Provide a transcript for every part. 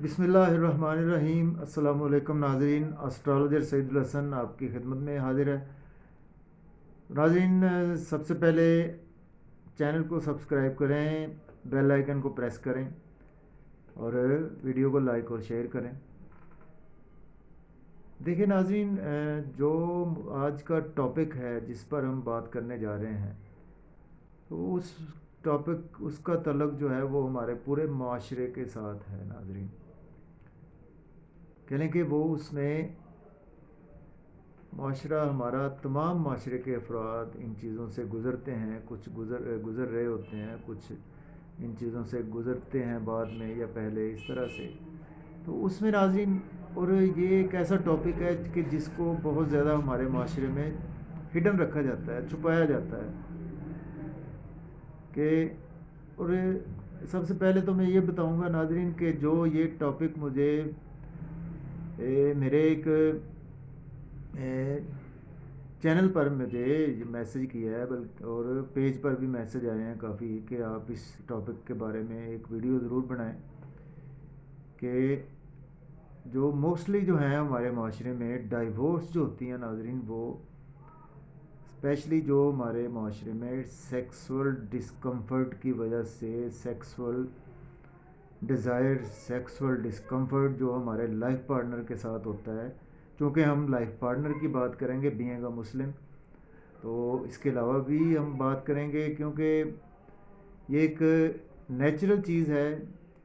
بسم اللہ الرحمن الرحیم۔ السلام علیکم ناظرین، اسٹرالوجر سعید الحسن آپ کی خدمت میں حاضر ہے۔ ناظرین، سب سے پہلے چینل کو سبسکرائب کریں، بیل آئیکن کو پریس کریں اور ویڈیو کو لائک اور شیئر کریں۔ دیکھیں ناظرین، جو آج کا ٹاپک ہے جس پر ہم بات کرنے جا رہے ہیں، تو اس کا تعلق جو ہے وہ ہمارے پورے معاشرے کے ساتھ ہے ناظرین۔ کہہ لیں کہ وہ اس میں معاشرہ، ہمارا تمام معاشرے کے افراد ان چیزوں سے گزرتے ہیں، کچھ گزر رہے ہوتے ہیں، کچھ ان چیزوں سے گزرتے ہیں بعد میں یا پہلے، اس طرح سے۔ تو اس میں ناظرین، اور یہ ایک ایسا ٹاپک ہے کہ جس کو بہت زیادہ ہمارے معاشرے میں ہڈن رکھا جاتا ہے، چھپایا جاتا ہے کہ اور سب سے پہلے تو میں یہ بتاؤں گا ناظرین کہ جو یہ ٹاپک مجھے میرے ایک چینل پر مجھے میسج کیا ہے، اور پیج پر بھی میسج آئے ہیں کافی کہ آپ اس ٹاپک کے بارے میں ایک ویڈیو ضرور بنائیں، کہ جو موسٹلی جو ہیں ہمارے معاشرے میں ڈائیورس جو ہوتی ہیں ناظرین، وہ اسپیشلی جو ہمارے معاشرے میں سیکسول ڈسکمفرٹ کی وجہ سے، سیکسول ڈیزائر، سیکسول ڈسکمفرٹ جو ہمارے لائف پارٹنر کے ساتھ ہوتا ہے، چونکہ ہم لائف پارٹنر کی بات کریں گے بینگ اے مسلم، تو اس کے علاوہ بھی ہم بات کریں گے کیونکہ یہ ایک نیچرل چیز ہے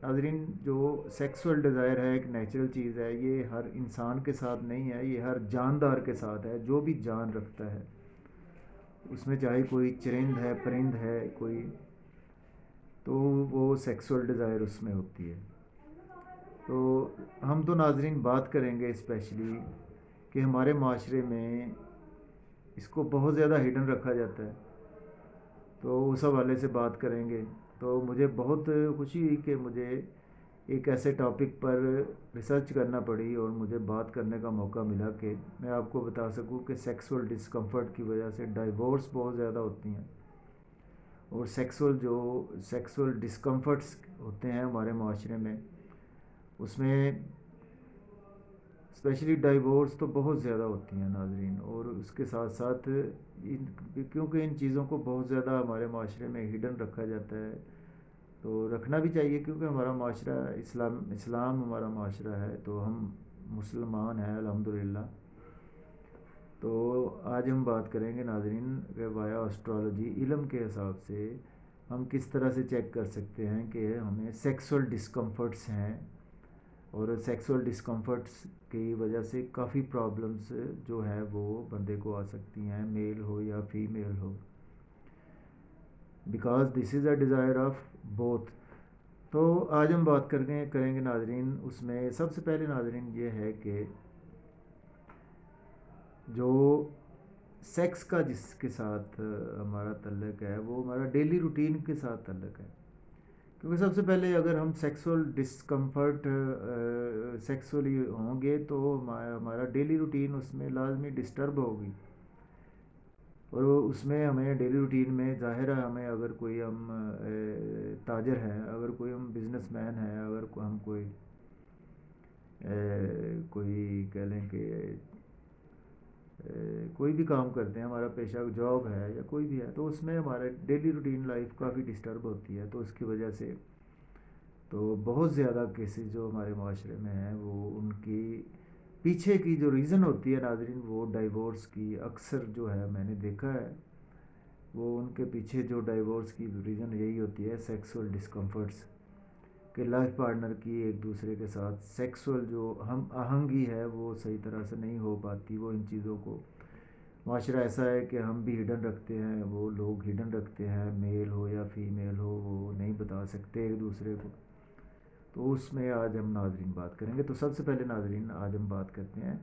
ناظرین۔ جو سیکسول ڈیزائر ہے ایک نیچرل چیز ہے، یہ ہر انسان کے ساتھ نہیں ہے، یہ ہر جاندار کے ساتھ ہے، جو بھی جان رکھتا ہے، اس میں چاہے کوئی چرند ہے، پرند ہے کوئی، تو وہ سیکسول ڈیزائر اس میں ہوتی ہے۔ تو ہم تو ناظرین بات کریں گے اسپیشلی کہ ہمارے معاشرے میں اس کو بہت زیادہ ہڈن رکھا جاتا ہے، تو اس حوالے سے بات کریں گے۔ تو مجھے بہت خوشی ہوئی کہ مجھے ایک ایسے ٹاپک پر ریسرچ کرنا پڑی اور مجھے بات کرنے کا موقع ملا کہ میں آپ کو بتا سکوں کہ سیکسول ڈسکمفرٹ کی وجہ سے ڈائیورس بہت زیادہ ہوتی ہیں، اور سیکسول ڈسکمفرٹس ہوتے ہیں ہمارے معاشرے میں، اس میں اسپیشلی ڈائیورس تو بہت زیادہ ہوتی ہیں ناظرین۔ اور اس کے ساتھ ساتھ کیونکہ ان چیزوں کو بہت زیادہ ہمارے معاشرے میں ہڈن رکھا جاتا ہے، تو رکھنا بھی چاہیے کیونکہ ہمارا معاشرہ اسلام ہمارا معاشرہ ہے، تو ہم مسلمان ہیں الحمدللہ۔ تو آج ہم بات کریں گے ناظرین کہ وایا اسٹرالوجی علم کے حساب سے ہم کس طرح سے چیک کر سکتے ہیں کہ ہمیں سیکسول ڈسکمفرٹس ہیں، اور سیکسول ڈسکمفرٹس کی وجہ سے کافی پرابلمس جو ہے وہ بندے کو آ سکتی ہیں، میل ہو یا female who, because this is a desire of both. تو آج ہم بات کریں گے ناظرین، اس میں سب سے پہلے ناظرین یہ ہے کہ جو سیکس کا جس کے ساتھ ہمارا تعلق ہے وہ ہمارا ڈیلی روٹین کے ساتھ تعلق ہے، کیونکہ سب سے پہلے اگر ہم سیکسول ڈسکمفرٹ سیکسولی ہوں گے تو ہمارا ڈیلی روٹین اس میں لازمی ڈسٹرب ہوگی، اور اس میں ہمیں ڈیلی روٹین میں ظاہر ہے ہمیں اگر کوئی ہم تاجر ہیں، اگر کوئی ہم بزنس مین ہیں، اگر ہم کوئی کہہ لیں کہ کوئی بھی کام کرتے ہیں، ہمارا پیشہ جاب ہے یا کوئی بھی ہے، تو اس میں ہمارا ڈیلی روٹین لائف کافی ڈسٹرب ہوتی ہے، تو اس کی وجہ سے تو بہت زیادہ کیسز جو ہمارے معاشرے میں ہیں وہ ان کی پیچھے کی جو ریزن ہوتی ہے ناظرین، وہ ڈائیورس کی اکثر جو ہے میں نے دیکھا ہے، وہ ان کے پیچھے جو ڈائیورس کی ریزن یہی ہوتی ہے سیکسول ڈسکمفرٹس، کہ لائف پارٹنر کی ایک دوسرے کے ساتھ سیکسول جو ہم آہنگی ہے وہ صحیح طرح سے نہیں ہو پاتی، وہ ان چیزوں کو معاشرہ ایسا ہے کہ ہم بھی ہڈن رکھتے ہیں، وہ لوگ ہڈن رکھتے ہیں، میل ہو یا فیمیل ہو وہ نہیں بتا سکتے ایک دوسرے کو، تو اس میں آج ہم ناظرین بات کریں گے۔ تو سب سے پہلے ناظرین آج ہم بات کرتے ہیں،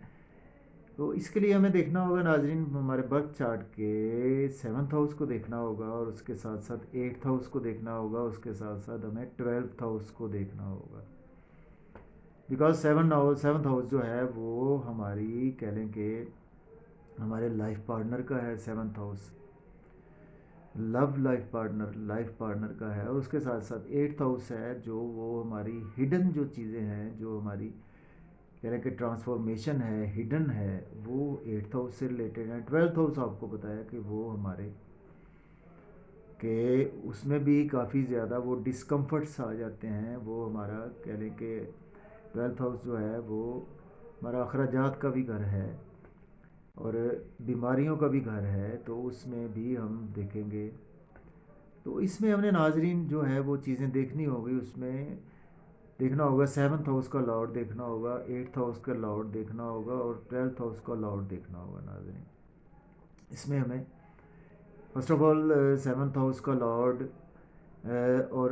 تو اس کے لیے ہمیں دیکھنا ہوگا ناظرین ہمارے برتھ چارٹ کے 7th ہاؤس کو دیکھنا ہوگا، اور اس کے ساتھ ساتھ 8th ہاؤس کو دیکھنا ہوگا، اس کے ساتھ ساتھ ہمیں 12th ہاؤس کو دیکھنا ہوگا، بیکاز 7th ہاؤس جو ہے وہ ہماری کہہ لیں کہ ہمارے لائف پارٹنر کا ہے 7th ہاؤس۔ لو لائف پارٹنر کا ہے، اور اس کے ساتھ ساتھ 8th ہاؤس ہے جو وہ ہماری ہڈن جو چیزیں ہیں، جو ہماری کہہ رہے ہیں کہ ٹرانسفارمیشن ہے، ہڈن ہے، وہ 8th ہاؤس سے ریلیٹڈ ہے۔ 12th ہاؤس آپ کو بتایا کہ وہ ہمارے کہ اس میں بھی کافی زیادہ وہ ڈسکمفرٹس آ جاتے ہیں، وہ ہمارا کہہ لیں کہ 12th ہاؤس جو ہے وہ ہمارا اخراجات کا بھی گھر ہے اور بیماریوں کا بھی گھر ہے، تو اس میں بھی ہم دیکھیں گے۔ تو اس میں ہم نے ناظرین جو ہے وہ چیزیں دیکھنی ہوگی، اس میں دیکھنا ہوگا 7th ہاؤس کا لاٹ دیکھنا ہوگا، 8th ہاؤس کا لاٹ دیکھنا ہوگا، اور 12th ہاؤس کا لاٹ دیکھنا ہوگا ناظرین۔ اس میں ہمیں first of all 7th house کا لارڈ اور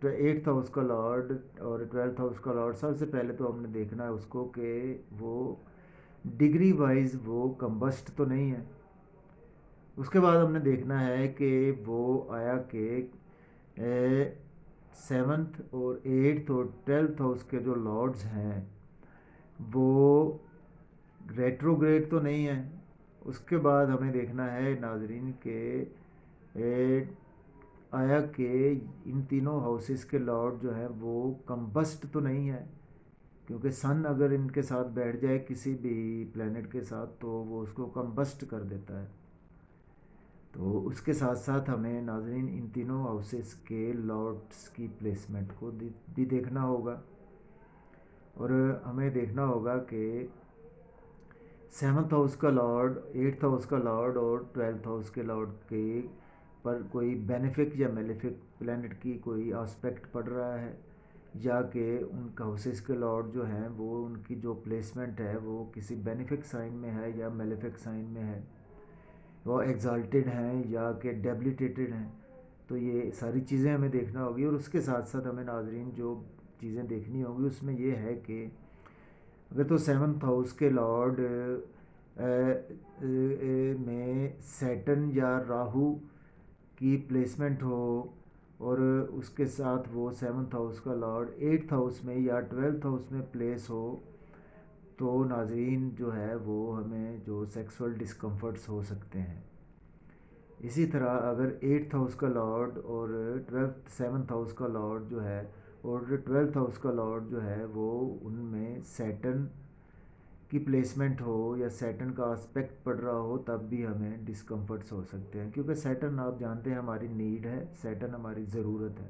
8th ہاؤس کا لارڈ اور 12th ہاؤس کا لارڈ، سب سے پہلے تو ہم نے دیکھنا ہے اس کو کہ وہ ڈگری وائز وہ کمبسٹ تو نہیں ہے۔ اس کے بعد ہم نے دیکھنا ہے کہ وہ آیا کہ 7th اور 8th اور 12th ہاؤس کے جو لارڈز ہیں وہ ریٹروگریڈ تو نہیں ہیں۔ اس کے بعد ہمیں دیکھنا ہے ناظرین کہ آیا کہ ان تینوں ہاؤسز کے لارڈ جو ہیں وہ کمبسٹ تو نہیں ہے، کیونکہ سن اگر ان کے ساتھ بیٹھ جائے کسی بھی پلینٹ کے ساتھ تو وہ اس کو کمبسٹ کر دیتا ہے۔ تو اس کے ساتھ ساتھ ہمیں ناظرین ان تینوں ہاؤسز کے لارڈس کی پلیسمنٹ کو بھی دیکھنا ہوگا، اور ہمیں دیکھنا ہوگا کہ 7th ہاؤس کا لارڈ، 8th ہاؤس کا لارڈ اور 12th ہاؤس کے لارڈ کے پر کوئی بینیفک یا میلیفک پلینٹ کی کوئی آسپیکٹ پڑ رہا ہے، یا کہ ان ہاؤسز کے لارڈ جو ہیں وہ ان کی جو پلیسمنٹ ہے وہ کسی بینیفک سائن میں ہے یا میلیفک سائن میں ہے، وہ ایگزالٹیڈ ہیں یا کہ ڈیبلیٹیٹڈ ہیں۔ تو یہ ساری چیزیں ہمیں دیکھنا ہوگی، اور اس کے ساتھ ساتھ ہمیں ناظرین جو چیزیں دیکھنی ہوں گی اس میں یہ ہے کہ اگر تو 7th ہاؤس کے لارڈ میں سیٹن یا راہو کی پلیسمنٹ ہو، اور اس کے ساتھ وہ 7th ہاؤس کا لارڈ 8th ہاؤس میں یا 12th ہاؤس میں پلیس ہو، تو ناظرین جو ہے وہ ہمیں جو سیکسول ڈسکمفرٹس ہو سکتے ہیں۔ اسی طرح اگر 8th ہاؤس کا لارڈ اور 7th ہاؤس کا لارڈ جو ہے اور 12th ہاؤس کا لارڈ جو ہے وہ ان میں سیٹن کی پلیسمنٹ ہو یا سیٹن کا آسپیکٹ پڑ رہا ہو، تب بھی ہمیں ڈسکمفرٹس ہو سکتے ہیں، کیونکہ سیٹن آپ جانتے ہیں ہماری نیڈ ہے، سیٹن ہماری ضرورت ہے۔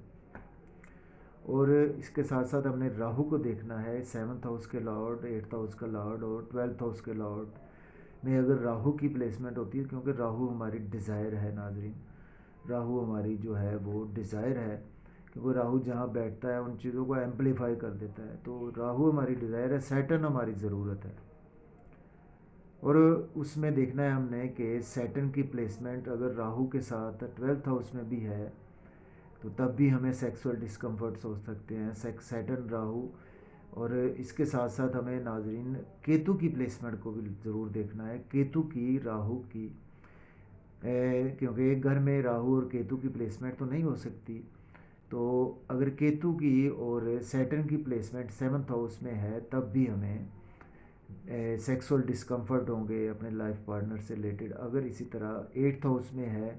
اور اس کے ساتھ ساتھ ہم نے راہو کو دیکھنا ہے، 7th ہاؤس کے لارڈ، 8th ہاؤس کا لارڈ اور 12th ہاؤس کے لارڈ میں اگر راہو کی پلیسمنٹ ہوتی ہے، کیونکہ راہو ہماری ڈیزائر ہے ناظرین، راہو ہماری جو ہے وہ ڈیزائر ہے، کیونکہ راہو جہاں بیٹھتا ہے ان چیزوں کو ایمپلیفائی کر دیتا ہے، تو راہو ہماری ڈیزائر ہے، سیٹن ہماری ضرورت ہے۔ اور اس میں دیکھنا ہے ہم نے کہ سیٹن کی پلیسمنٹ اگر راہو کے ساتھ 12th ہاؤس میں بھی ہے تو تب بھی ہمیں سیکسول ڈسکمفرٹس ہو سکتے ہیں، سیٹن راہو۔ اور اس کے ساتھ ساتھ ہمیں ناظرین کیتو کی پلیسمنٹ کو بھی ضرور دیکھنا ہے، کیتو کی راہو کی، کیونکہ ایک گھر میں راہو اور کیتو کی پلیسمنٹ تو نہیں ہو سکتی، تو اگر کیتو کی اور سیٹن کی پلیسمنٹ 7th ہاؤس میں ہے تب بھی ہمیں سیکسول ڈسکمفرٹ ہوں گے اپنے لائف پارٹنر سے ریلیٹڈ۔ اگر اسی طرح 8th ہاؤس میں ہے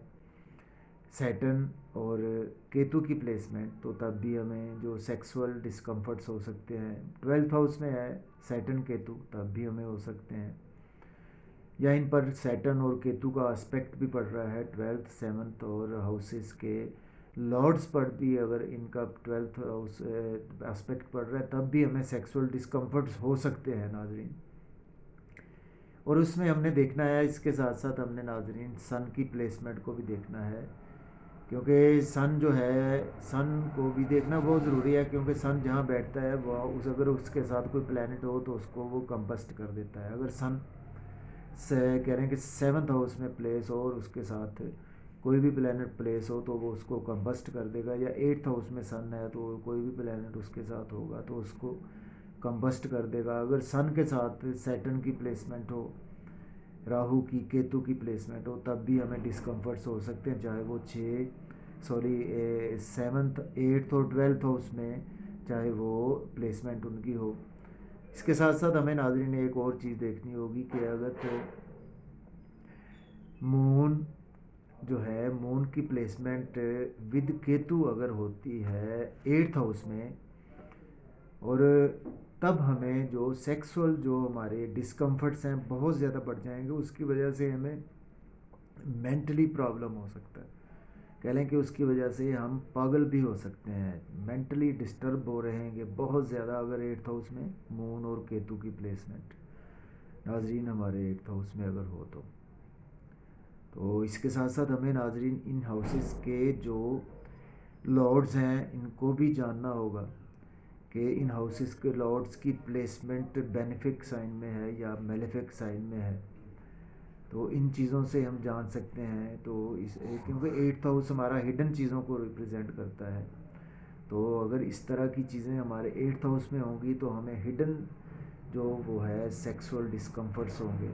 سیٹن اور کیتو کی پلیسمنٹ تو تب بھی ہمیں جو سیکسول ڈسکمفرٹس ہو سکتے ہیں۔ 12th ہاؤس میں ہے سیٹن کیتو تب بھی ہمیں ہو سکتے ہیں، یا ان پر سیٹن اور کیتو کا اسپیکٹ بھی پڑ رہا ہے 12th 7th اور ہاؤسز کے لارڈز پر بھی اگر ان کا 12th ہاؤس اسپیکٹ پڑ رہا ہے تب بھی ہمیں سیکسول ڈسکمفرٹس ہو سکتے ہیں ناظرین۔ اور اس میں ہم نے دیکھنا ہے، اس کے ساتھ ساتھ ہم نے ناظرین سن کی پلیسمنٹ کو بھی دیکھنا ہے، کیونکہ سن جو ہے سن کو بھی دیکھنا بہت ضروری ہے، کیونکہ سن جہاں بیٹھتا ہے وہ اگر اس کے ساتھ کوئی پلینٹ ہو تو اس کو وہ کمبسٹ کر دیتا ہے۔ اگر سن سے کہہ رہے ہیں کہ 7th ہاؤس میں پلیس ہو اور اس کے ساتھ کوئی بھی پلینٹ پلیس ہو تو وہ اس کو کمبسٹ کر دے گا، یا 8th ہاؤس میں سن ہے تو کوئی بھی پلینٹ اس کے ساتھ ہوگا تو اس کو کمبسٹ کر دے گا۔ اگر سن کے ساتھ سیٹن کی پلیسمنٹ ہو، راہو کی، کیتو کی پلیسمنٹ ہو، تب بھی ہمیں ڈسکمفرٹس ہو سکتے ہیں، چاہے وہ 7th 8th اور 12th ہاؤس میں چاہے وہ پلیسمنٹ ان کی ہو۔ اس کے ساتھ ساتھ ہمیں ناظرین ایک اور چیز دیکھنی ہوگی کہ اگر تو مون جو ہے مون کی پلیسمنٹ ود کیتو اگر ہوتی ہے 8th ہاؤس میں، اور تب ہمیں جو سیکسول جو ہمارے ڈسکمفرٹس ہیں بہت زیادہ بڑھ جائیں گے، اس کی وجہ سے ہمیں مینٹلی پرابلم ہو سکتا ہے، کہہ لیں کہ اس کی وجہ سے ہم پاگل بھی ہو سکتے ہیں، مینٹلی ڈسٹرب ہو رہیں گے بہت زیادہ اگر 8th ہاؤس میں مون اور کیتو کی پلیسمنٹ ناظرین ہمارے 8th ہاؤس میں اگر ہو تو اس کے ساتھ ساتھ ہمیں ناظرین ان ہاؤسز کے جو لارڈز ہیں ان کو بھی جاننا ہوگا کہ ان ہاؤسز کے لارڈز کی پلیسمنٹ بینیفک سائن میں ہے یا میلیفک سائن میں ہے، تو ان چیزوں سے ہم جان سکتے ہیں۔ تو اس کیونکہ 8th ہاؤس ہمارا ہڈن چیزوں کو ریپرزینٹ کرتا ہے، تو اگر اس طرح کی چیزیں ہمارے 8th ہاؤس میں ہوں گی تو ہمیں ہڈن جو وہ ہے سیکسول ڈسکمفرٹس ہوں گے۔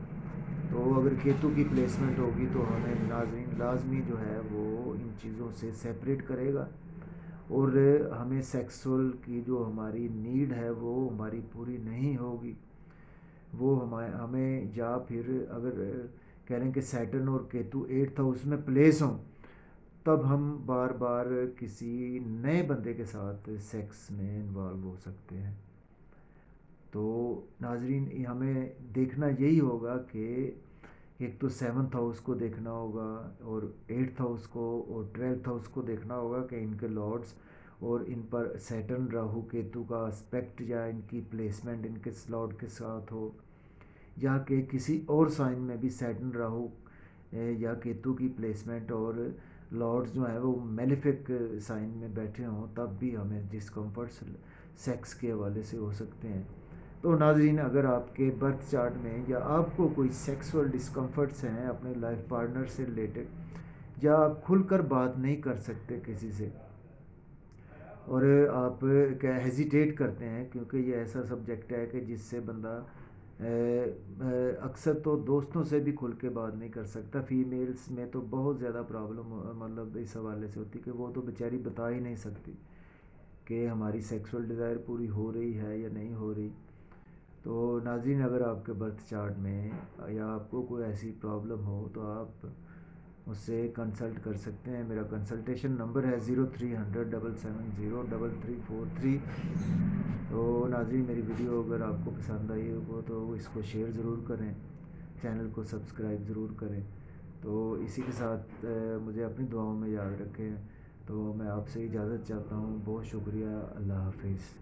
تو اگر کیتو کی پلیسمنٹ ہوگی تو ہمیں ناظرین لازمی جو ہے وہ ان چیزوں سے سیپریٹ کرے گا، اور ہمیں سیکسول کی جو ہماری نیڈ ہے وہ ہماری پوری نہیں ہوگی، وہ ہمیں یا پھر اگر کہہ لیں کہ سیٹرن اور کیتو 8th ہاؤس میں پلیس ہوں، تب ہم بار بار کسی نئے بندے کے ساتھ سیکس میں انوالو ہو سکتے ہیں۔ تو ناظرین ہمیں دیکھنا یہی ہوگا کہ ایک تو 7th ہاؤس کو دیکھنا ہوگا اور 8th ہاؤس کو اور 12th ہاؤس کو دیکھنا ہوگا کہ ان کے لارڈز اور ان پر سیٹرن راہو کیتو کا اسپیکٹ یا ان کی پلیسمنٹ ان کے سلاٹ کے ساتھ ہو، یا کہ کسی اور سائن میں بھی سیٹرن راہو یا کیتو کی پلیسمنٹ اور لارڈز جو ہیں وہ میلیفک سائن میں بیٹھے ہوں، تب بھی ہمیں ڈسکمفرٹس سیکس کے حوالے سے ہو سکتے ہیں۔ تو ناظرین اگر آپ کے برتھ چارٹ میں یا آپ کو کوئی سیکسول ڈسکمفرٹس ہیں اپنے لائف پارٹنر سے ریلیٹڈ، یا آپ کھل کر بات نہیں کر سکتے کسی سے، اور آپ ہیزیٹیٹ کرتے ہیں، کیونکہ یہ ایسا سبجیکٹ ہے کہ جس سے بندہ اکثر تو دوستوں سے بھی کھل کے بات نہیں کر سکتا، فیمیلز میں تو بہت زیادہ پرابلم مطلب اس حوالے سے ہوتی کہ وہ تو بیچاری بتا ہی نہیں سکتی کہ ہماری سیکسول ڈیزائر پوری ہو رہی ہے یا نہیں ہو رہی۔ تو ناظرین اگر آپ کے برتھ چارٹ میں یا آپ کو کوئی ایسی پرابلم ہو تو آپ مجھ سے کنسلٹ کر سکتے ہیں، میرا کنسلٹیشن نمبر ہے 0300 770 3343۔ تو ناظرین میری ویڈیو اگر آپ کو پسند آئی ہو تو اس کو شیئر ضرور کریں، چینل کو سبسکرائب ضرور کریں۔ تو اسی کے ساتھ مجھے اپنی دعاؤں میں یاد رکھیں، تو میں آپ سے اجازت چاہتا ہوں، بہت شکریہ، اللہ حافظ۔